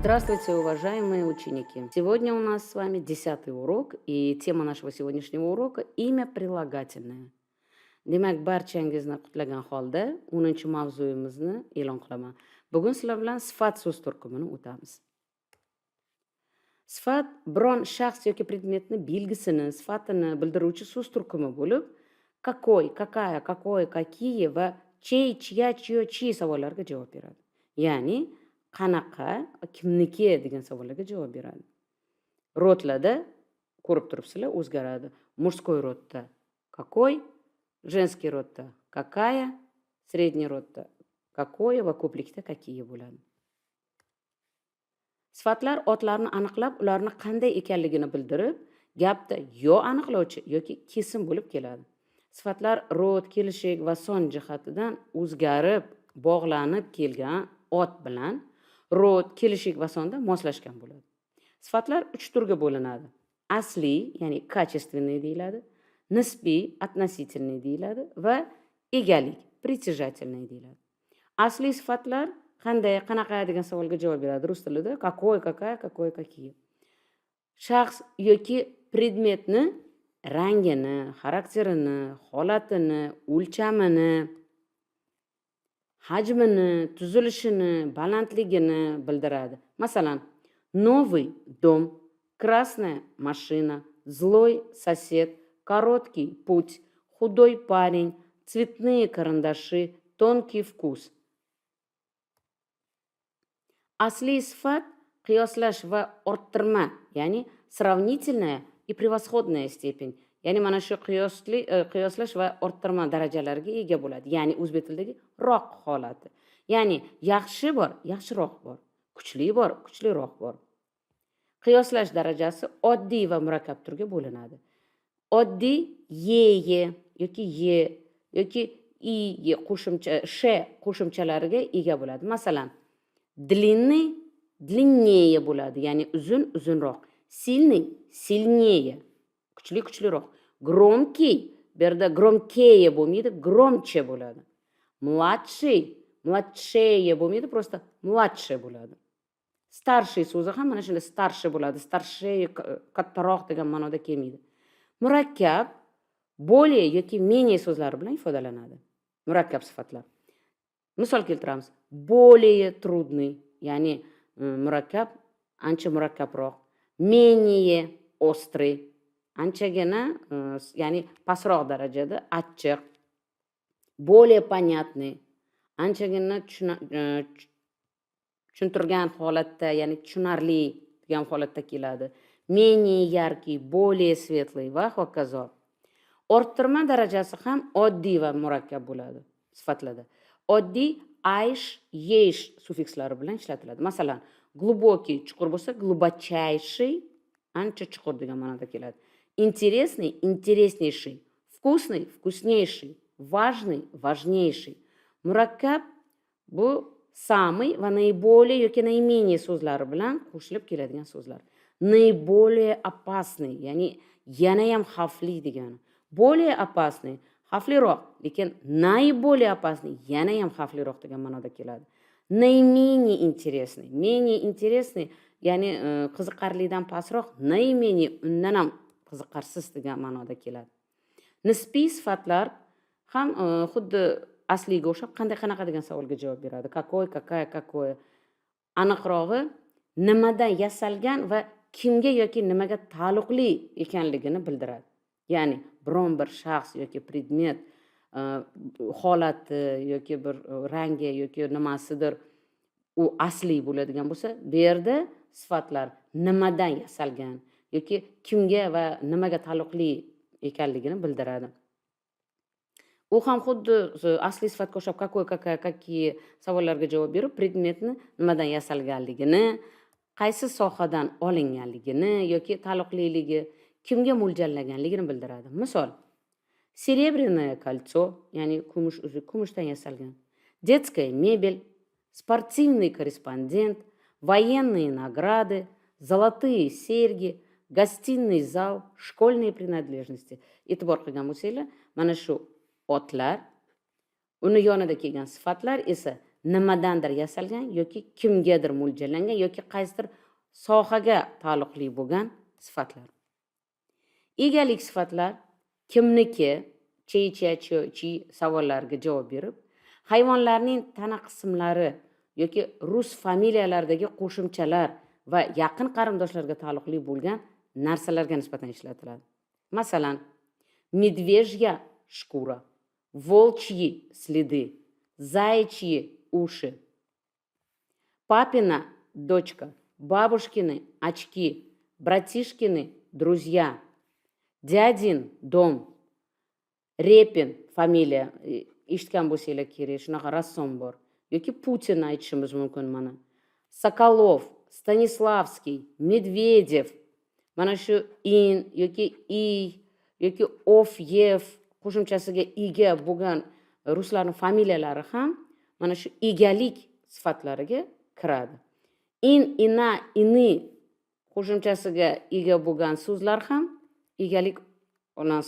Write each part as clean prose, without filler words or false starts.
Здравствуйте, уважаемые ученики! Сегодня у нас с вами 10-й урок, и тема нашего сегодняшнего урока – имя прилагательное. Demak, barchangizni qutlagan holda 10-mavzuyimizni e'lon qilaman. Bugun sizlar bilan sifat so'z turkumini o'tamiz. Sifat biron shaxs yoki predmetni belgisini, sifatini bildiruvchi so'z turkumi bo'lib, какой, какая, какое, какие va чей, чья, чье, чьи savollariga javob beradi. Ya'ni qanaqa, kimniki degan savollarga javob beradi. Rodlarda ko'rib turibsizlar, o'zgaradi. Мужской rodda какой, женский rodda какая, средний rodda какое va ko'plikda какие bo'ladi. Sifatlar otlarni aniqlab, ularni qanday ekanligini bildirib, gapda yo aniqlovchi yoki kesim bo'lib keladi. Sifatlar rod, kelishik va son jihatidan o'zgarib, bog'lanib kelgan ot bilan rod, kelishik va sonda moslashgan bo'ladi. Sifatlar 3 turga bo'linadi. Asli, ya'ni качественный deyiladi, nisbiy, относительный deyiladi va egalik, притяжательный deyiladi. Asli sifatlar qanday, qanaqa degan savolga javob beradi rus tilida. Какой, какая, какое, какие. Shaxs yoki predmetni rangini, xarakterini, holatini, o'lchamini, hajmini, tuzilishini, balandligini bildiradi. Masalan, новый дом, красная машина, злой сосед, короткий путь, худой парень, цветные карандаши, тонкий вкус. Asli sifat qiyoslash va orttirma, ya'ni сравнительная и превосходная степень. Ya'ni mana shu qiyoslash va orttirma darajalariga ega bo'ladi. Ya'ni o'zbek tilidagi roq holati. Ya'ni yaxshi bor, yaxshiroq bor, kuchli bor, kuchliroq bor. Qiyoslash darajasi oddiy va murakkab turga bo'linadi. Oddiy ye yoki ye yoki i qo'shimcha she qo'shimchalariga ega bo'ladi. Masalan, длинный длиннее bo'ladi, ya'ni uzun uzunroq. Сильный сильнее, kuchli kuchliroq. Громкий bu yerda громкее bo'lmaydi, громче bo'ladi. Младший младшее bo'lmaydi, просто младше bo'ladi. Старший so'zi ham mana shunday starshi bo'ladi. Starshey kattaroq degan ma'noda kelmaydi. Murakkab более yoki менее so'zlari bilan ifodalanadi. Murakkab sifatlar. Misol keltiramiz. Более трудный, ya'ni murakkab, ancha murakkabroq. Менее острый, anchagina, ya'ni pastroq darajada, achchiq. Более понятный, anchagina tushuntirgan holatda, ya'ni tushunarli degan holatda keladi. Менее яркий, более светлый va hokazo. Orttirma darajasi ham oddiy va murakkab bo'ladi sifatlarda. Oddiy aysh, yesh suffikslari bilan ishlatiladi. Masalan, глубокий chuqur bo'lsa, глубочайший ancha chuqur degan ma'noda keladi. Интересный, интереснейший, вкусный, вкуснейший, важный, важнейший. Murakkab bu самый va наиболее yoki наименее so'zlari bilan qo'shilib keladigan so'zlar. Наиболее опасный, ya'ni yana ham xavfli degani. Более опасный, xavfliroq, lekin наиболее опасный yana ham xavfliroq degan ma'noda keladi. Наименее интересный, менее интересный, ya'ni qiziqarlidan pastroq, наименее undan ham qiziqarsiz degan ma'noda keladi. Nisbiy sifatlar ham xuddi asliga o'xshab qanaqa degan savolga javob beradi. Какой, какая, какое. Aniqrog'i nimadan yasalgan va kimga yoki nimaga taalluqli ekanligini bildiradi. Ya'ni biron bir shaxs yoki predmet holati yoki bir rangi yoki nimasidir u asli bo'ladigan bo'lsa, bu yerda sifatlar nimadan yasalgan yoki kimga va nimaga taalluqli ekanligini bildiradi. U ham xuddi asli sifatga o'xshab какой, какая, какие savollarga javob berib, predmetni nimadan yasalganligini, qaysi sohadan olinganligini yoki taalluqliligi, kimga mo'ljallanganligini bildiradi. Misol, серебряное кольцо, ya'ni kumush uzuk, kumushdan yasalgan. Детская мебель, спортивный корреспондент, военные награды, золотые серьги, гостиный зал, школьные принадлежности. E'tibor qilgan bo'lsanglar, mana shu otlar, uni yonida kelgan sifatlar esa nimadandir yasalgan yoki kimgadir mo'ljallangan yoki qaysidir sohaga taalluqli bo'lgan sifatlar. Egalik sifatlar kimniki, chi savollariga javob berib, hayvonlarning tana qismlari yoki rus familiyalaridagi qo'shimchalar va yaqin qarindoshlarga taalluqli bo'lgan narsalarga nisbatan ishlatiladi. Masalan, медвежья шкура, волчьи следы, заячьи уши, папина дочка, бабушкины очки, братишкины друзья, дядин дом, Repin familiya eshitgan bo'lsanglar kerak, shunaqa rassom bor. Yoki Putin aytishimiz mumkin mana. Sokolov, Stanislavskiy, Medvedev, mana shu in yoki i yoki ofyev qo'shimchasiga ega bo'lgan ruslarning familiyalari ham mana shu egalik sifatlariga kiradi. In, ina, ini qo'shimchasiga ega bo'lgan so'zlar ham egalik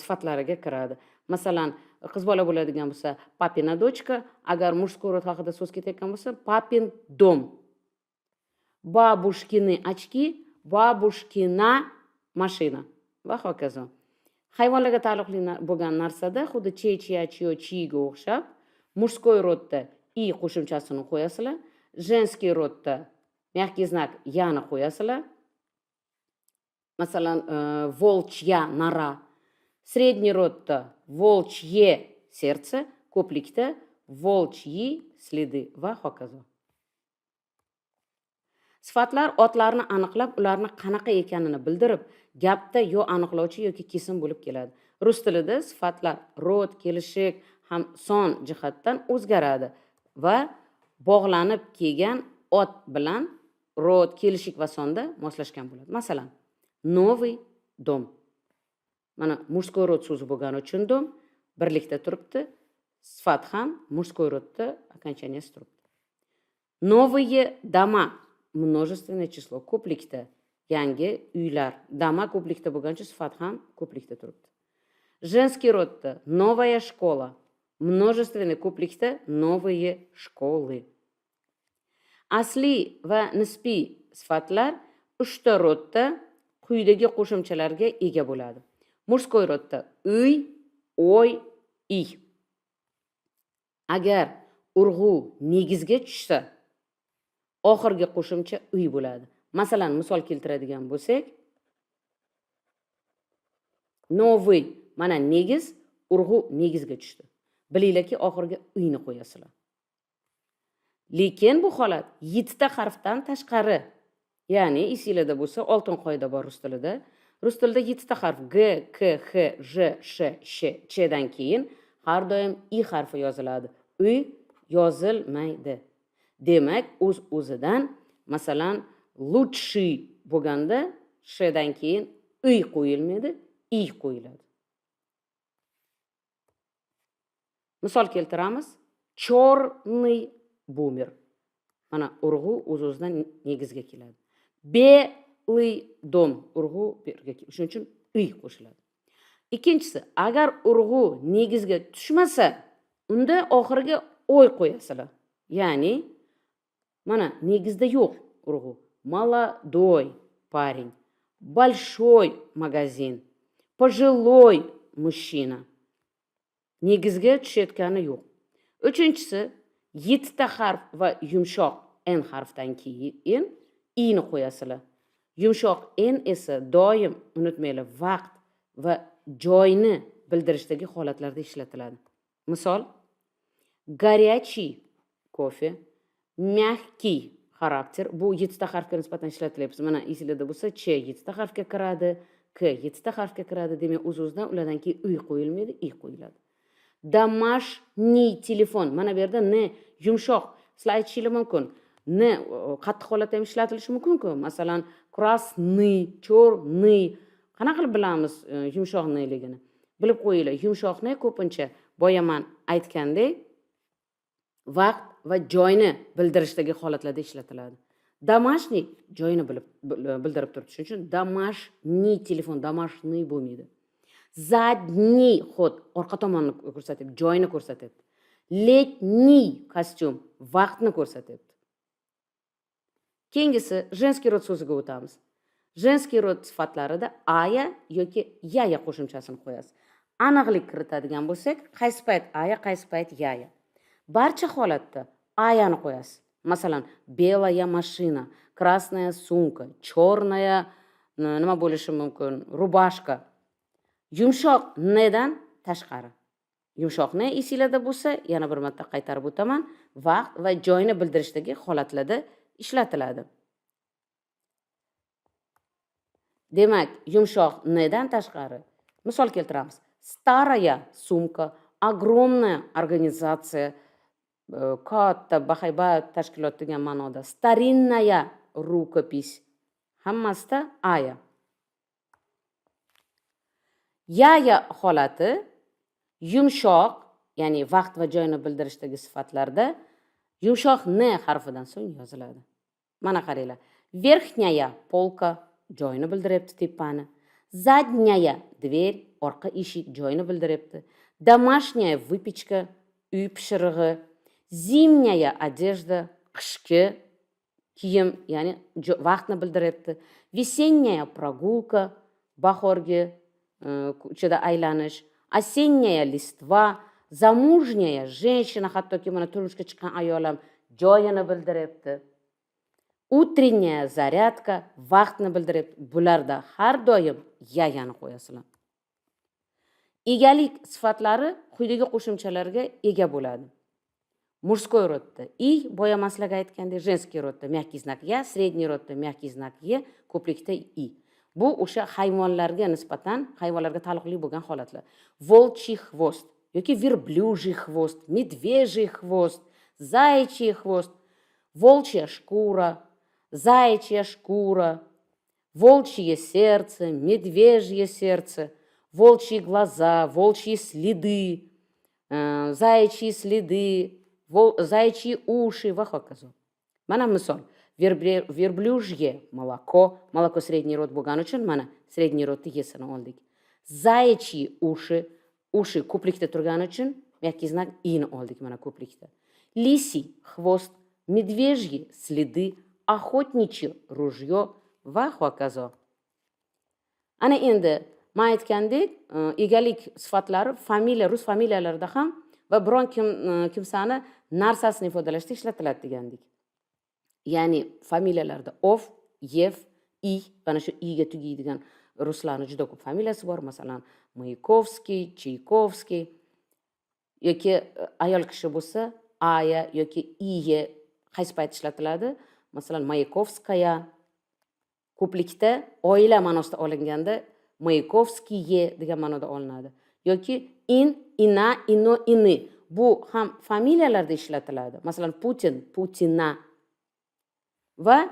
sifatlariga kiradi. Masalan, qiz bola bo'ladigan bo'lsa, papina dochka, agar mujskoy rod haqida so'z ketayotgan bo'lsa, papin dom. Babushkini ochki, babushkina mashina va hokazo. Hayvonlarga taalluqli bo'lgan narsada xuddi chiga o'xshab, mujskoy rodda i qo'shimchasini qo'yasizlar, женский rodda мягкий знак yana qo'yasizlar. Masalan, волчья нора. Средний rodda волчье сердце, ko'plikda волчьи следы va hokazo. Sifatlar otlarni aniqlab, ularni qanaqa ekanini bildirib, gapda yo aniqlovchi yoki kesim bo'lib keladi. Rus tilida sifatlar rod, kelishik ham son jihatdan o'zgaradi va bog'lanib kelgan ot bilan rod, kelishik va sonda moslashgan bo'ladi. Masalan, новый дом. Mana mujskoy rod so'zi bo'lgani uchun dom birlikda turibdi. Sifat ham mujskoy rodda окончанияsi turibdi. Новые дома множественное число, ko'plikda yangi uylar. Дома ko'plikda bo'lgancha sifat ham ko'plikda turibdi. Женский rodda новая школа, множественный ko'plikda новые школы. Asli va nisbiy sifatlar 3 ta rodda quyidagi qo'shimchalarga ega bo'ladi. Mujskoy rodda uy, oy, i. Agar urg'u negizga tushsa, oxirgi qo'shimcha uy bo'ladi. Masalan, misol keltiradigan bo'lsak, новый mana negiz, urg'u negizga tushdi. Bilinglarki, oxirgi uyni qo'yasizlar. Lekin bu holat 7 ta harfdan tashqari. Ya'ni esinglarda bo'lsa, oltin qoida bor rus tilida. Rus tilida 7 ta harf g, k, h, j, sh, sh, ch dan keyin har doim i harfi yoziladi. Uy yozilmaydi. Demak, o'z-o'zidan, masalan, лучший bo'lganda sh dan keyin uy qo'yilmaydi, i qo'yiladi. Misol keltiramiz. Chorniy boomer. Mana urg'u o'z-o'zidan negizga keladi. Belый dom urg'u birga keladi. Shuning uchun uy qo'shiladi. Ikkinchisi, agar urg'u negizga tushmasa, unda oxiriga oy qo'yasizlar. Ya'ni mana negizda yo'q urg'u. Молодой парень, большой магазин, пожилой мужчина. Negizga tushayotgani yo'q. Uchinchisi, 7 ta harf va yumshoq n harfdan keyin i ni qo'yasizlar. Yumshoq n esa doim unutmanglar, vaqt va joyni bildirishdagi holatlarda ishlatiladi. Misol, горячий кофе, мягкий xarakter. Bu 7 ta harfga nisbatan ishlatilyapti. Mana esinglarda bo'lsa, ch 7 ta harfga kiradi, k 7 ta harfga kiradi. Demak, o'z-o'zidan ulardan keyin uy qo'yilmaydi, i qo'yiladi. Домашний телефon. Mana bu yerda n yumshoq. Sizlar aytishingiz mumkin. N qattiq holatda ham ishlatilishi mumkin-ku. Masalan, красный, черный. Qanaqa qilib bilamiz yumshoq nligini? Bilib qo'yinglar. Yumshoqni ko'pincha boyaman aytgandek vaqt va joyni bildirishdagi holatlarda ishlatiladi. Домашний joyni bildirib turibdi. Shuning uchun домашний telefon, домашний bo'lmaydi. Задний xod orqa tomonni ko'rsatib, joyni ko'rsatadi. Letniy kostyum vaqtni ko'rsatyapti. Keyingisi женский rod so'ziga o'tamiz. Женский rod sifatlarida aya yoki yaya qo'shimchasini qo'yasiz. Aniqlik kiritadigan bo'lsak, qaysi payt aya, qaysi payt yaya. Barcha holatda ayani qo'yasiz. Masalan, белая машина, красная sumka, черная nima bo'lishi mumkin? Rubashka. Yumshoq nedan tashqari. Yumshoq ne esinglarda bo'lsa, yana bir marta qaytarib o'taman, vaqt va joyni bildirishdagi holatlarda ishlatiladi. Demak, yumshoq nedan tashqari. Misol keltiramiz. Starая sumka, огромная organizatsiya, katta bahaybat tashkilot degan ma'noda. Старинная rukopis. Hammasida aya. Yaya holati yumshoq, ya'ni vaqt va joyni bildirishdagi sifatlarda yumshoq n harfidan so'ng yoziladi. Mana qaranglar. Верхняя polka joyni bildiryapti, tepani. Задняя dверь, orqa eshik joyni bildiryapti. Домашняя выпечка, uy pishirig'i. Zimняя одежда, qishki kiyim, ya'ni vaqtni bildiryapti. Весенняя прогулка, bahorgi ko'chada aylanish. Осенняя listva, замужняя женщина, hattoki mana turmushga chiqqan ayol ham joyini bildiryapti. Утренняя зарядка, vaqtni bildiryapti. Bularda har doim yayani qo'yasizlar. Egalik sifatlari quyidagi qo'shimchalarga ega bo'ladi. Мужской rodda i, boyamaslarga aytgandek, женский rodda мягкий знак я, средний rodda мягкий знак e, ko'plikda i. Bu o'sha hayvonlarga nisbatan, hayvonlarga taalluqli bo'lgan holatlar. Волчий хвост yoki верблюжий хвост, медвежий хвост, заячий хвост, волчья шкура, заячья шкура, волчье сердце, медвежье сердце, волчьи глаза, волчьи следы, заячьи следы, заячьи уши va hokazo. Mana misol. Верблюжье молоко, молоко средний род bo'lgani uchun mana средний rodni yesini oldik. Заячьи уши, ushi ko'plikda turgani uchun мягкий знак i ni oldik mana ko'plikda. Лисий хвост, медвежьи следы, охотничье ружье va hokazo. Ana endi men aytgandek, egalik sifatlari familiya, rus familiyalarida ham va biron kimsani narsasini ifodalashda ishlatiladi degandik. Ya'ni familiyalarda ov, yev, i, mana shu i ga tugaydigan ruslarning juda ko'p familiyasi bor. Masalan, Mayakovskiy, Chaykovskiy yoki ayol kishi bo'lsa, aya yoki iye qaysi payt ishlatiladi? Masalan, Mayakovskaya ko'plikda oila ma'nosida olinganda Mayakovskiye degan ma'noda olinadi. Yoki in, ina, ino, ini. Bu ham familiyalarda ishlatiladi. Masalan, Putin, Putina. Va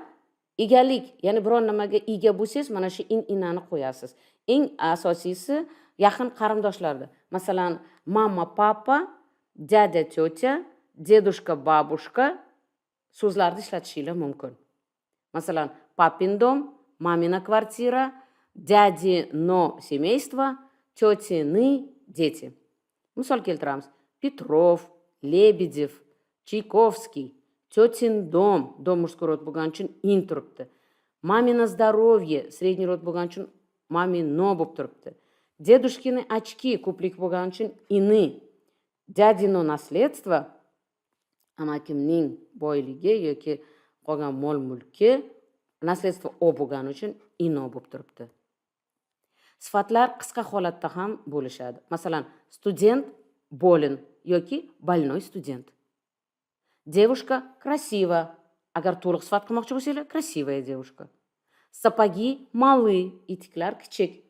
egalik, ya'ni biron nimaga ega bo'lsangiz, mana shu inani qo'yasiz. Eng asosiysi yaqin qarindoshlarda. Masalan, mama, papa, dada, teta, dedushka, babushka so'zlarni ishlatishingiz mumkin. Masalan, papin dom, mamina kvartira, dadino семейство, tetini дети. Misol keltiramiz. Petrov, Lebedev, Chaykovskiy, tetin dom, dom мужской rod bo'lgani uchun in turibdi. Mamina здоровье, средний rod bo'lgani uchun mamino bo'lib turibdi. Dedushkini очки, ko'plik bo'lgani uchun ini. Dadino наследство, amakimning boyligi yoki qolgan mol-mulki, наследство o bo'lgani uchun ino bo'lib turibdi. Sifatlar qisqa holatda ham bo'lishadi. Masalan, student болен yoki больной student. Девушка красива. Agar to'liq sifat qilmoqchi bo'lsanglar, красивая девушка. Сапоги малы, etiklar kichik.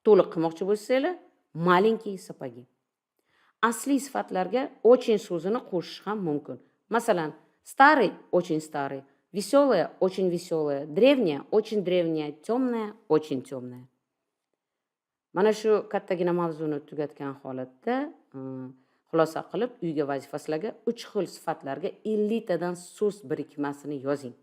To'liq qilmoqchi bo'lsanglar, маленькие сапоги. Asli sifatlarga очень so'zini qo'shish ham mumkin. Masalan, старый очень старый, веселая очень веселая, древняя очень древняя, темная очень темная. Mana shu kattagina mavzuni tugatgan holatda xulosa qilib, uyga vazifalarga 3 xil sifatlarga 50 tadan so'z birikmasini yozing.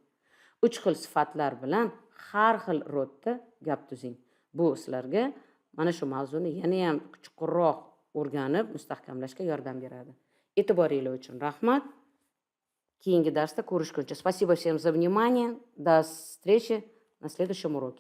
3 xil sifatlar bilan har xil rodda gap tuzing. Bu sizlarga mana shu mavzuni yana ham chuqurroq o'rganib, mustahkamlashga yordam beradi. E'tiboringlar uchun rahmat. Keyingi darsda ko'rishguncha. Спасибо всем за внимание. До встречи на следующем уроке.